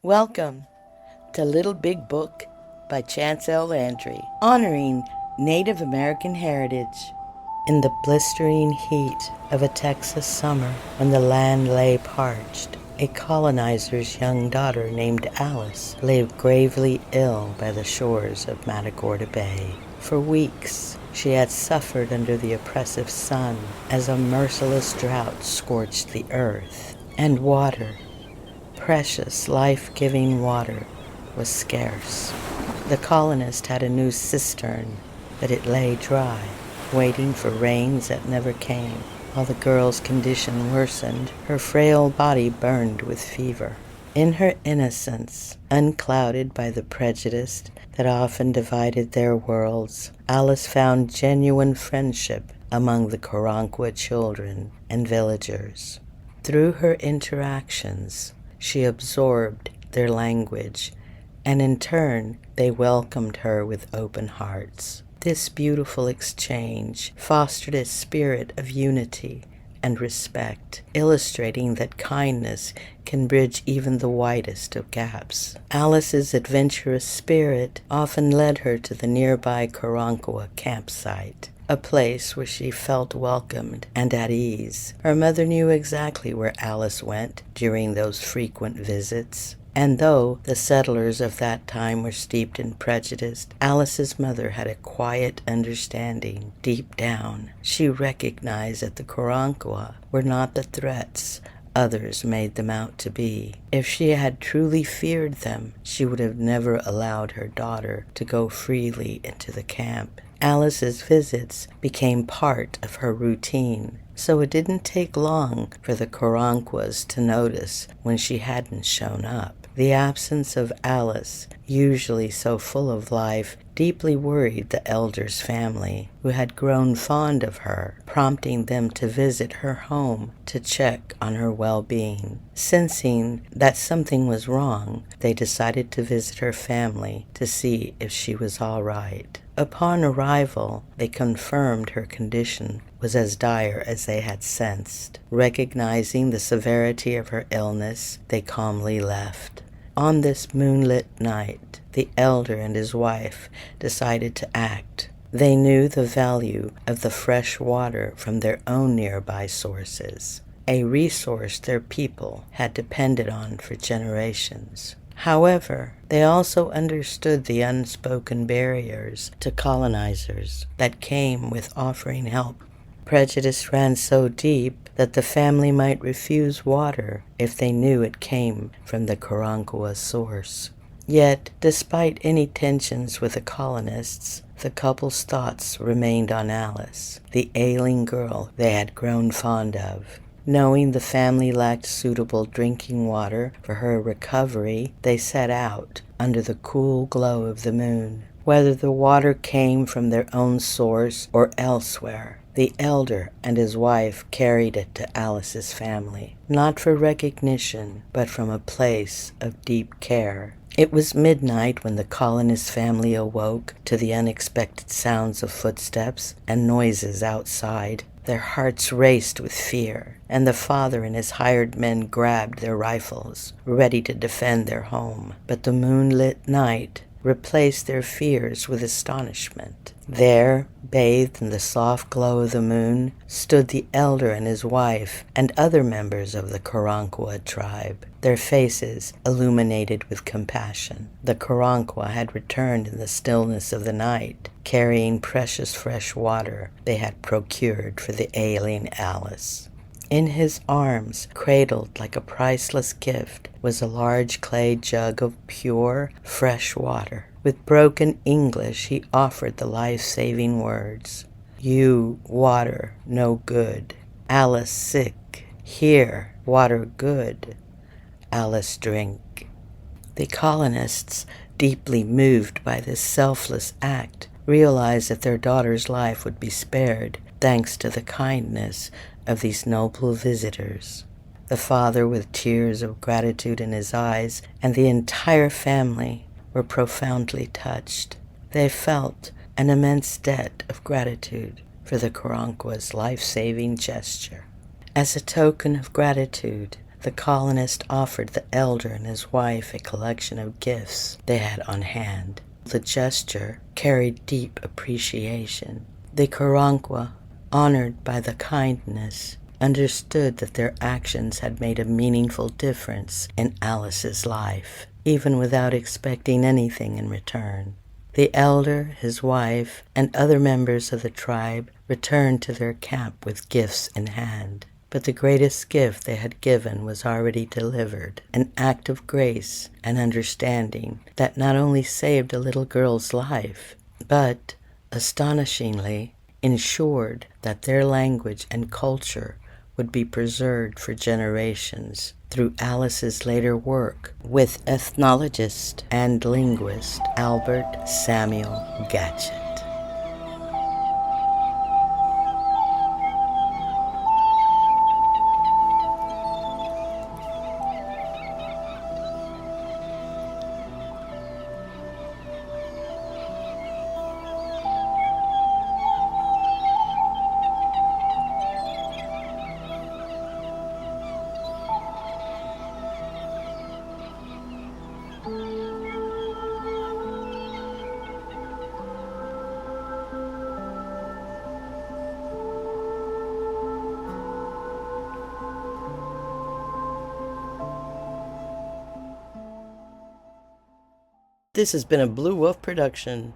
Welcome to Little Big Book by Chance L. Landry, honoring Native American heritage. In the blistering heat of a Texas summer, when the land lay parched, a colonizer's young daughter named Alice lay gravely ill by the shores of Matagorda Bay. For weeks, she had suffered under the oppressive sun as a merciless drought scorched the earth, and water, precious, life-giving water, was scarce. The colonist had a new cistern, but it lay dry, waiting for rains that never came. While the girl's condition worsened, her frail body burned with fever. In her innocence, unclouded by the prejudice that often divided their worlds, Alice found genuine friendship among the Karankawa children and villagers. Through her interactions, she absorbed their language, and in turn, they welcomed her with open hearts. This beautiful exchange fostered a spirit of unity and respect, illustrating that kindness can bridge even the widest of gaps. Alice's adventurous spirit often led her to the nearby Karankawa campsite, a place where she felt welcomed and at ease. Her mother knew exactly where Alice went during those frequent visits. And though the settlers of that time were steeped in prejudice, Alice's mother had a quiet understanding. Deep down, she recognized that the Karankawa were not the threats others made them out to be. If she had truly feared them, she would have never allowed her daughter to go freely into the camp. Alice's visits became part of her routine, so it didn't take long for the Karankawas to notice when she hadn't shown up. The absence of Alice, usually so full of life, deeply worried the elder's family, who had grown fond of her, prompting them to visit her home to check on her well-being. Sensing that something was wrong, they decided to visit her family to see if she was all right. Upon arrival, they confirmed her condition was as dire as they had sensed. Recognizing the severity of her illness, they calmly left. On this moonlit night, the elder and his wife decided to act. They knew the value of the fresh water from their own nearby sources, a resource their people had depended on for generations. However, they also understood the unspoken barriers to colonizers that came with offering help. Prejudice ran so deep that the family might refuse water if they knew it came from the Karankawa source. Yet, despite any tensions with the colonists, the couple's thoughts remained on Alice, the ailing girl they had grown fond of. Knowing the family lacked suitable drinking water for her recovery, they set out under the cool glow of the moon. Whether the water came from their own source or elsewhere, the elder and his wife carried it to Alice's family, not for recognition, but from a place of deep care. It was midnight when the colonist family awoke to the unexpected sounds of footsteps and noises outside. Their hearts raced with fear, and the father and his hired men grabbed their rifles, ready to defend their home. But the moonlit night replaced their fears with astonishment. There, bathed in the soft glow of the moon, stood the elder and his wife and other members of the Karankawa tribe, their faces illuminated with compassion. The Karankawa had returned in the stillness of the night, carrying precious fresh water they had procured for the ailing Alice. In his arms, cradled like a priceless gift, was a large clay jug of pure, fresh water. With broken English, he offered the life-saving words, "You, water, no good. Alice sick. Here, water good. Alice drink." The colonists, deeply moved by this selfless act, realized that their daughter's life would be spared thanks to the kindness of these noble visitors. The father, with tears of gratitude in his eyes, and the entire family were profoundly touched. They felt an immense debt of gratitude for the Karankawa's life-saving gesture. As a token of gratitude, the colonists offered the elder and his wife a collection of gifts they had on hand. The gesture carried deep appreciation. The Karankawa, honored by the kindness, understood that their actions had made a meaningful difference in Alice's life, even without expecting anything in return. The elder, his wife, and other members of the tribe returned to their camp with gifts in hand. But the greatest gift they had given was already delivered, an act of grace and understanding that not only saved a little girl's life, but, astonishingly, ensured that their language and culture would be preserved for generations through Alice's later work with ethnologist and linguist Albert Samuel Gatchett. This has been a Blue Wolf production.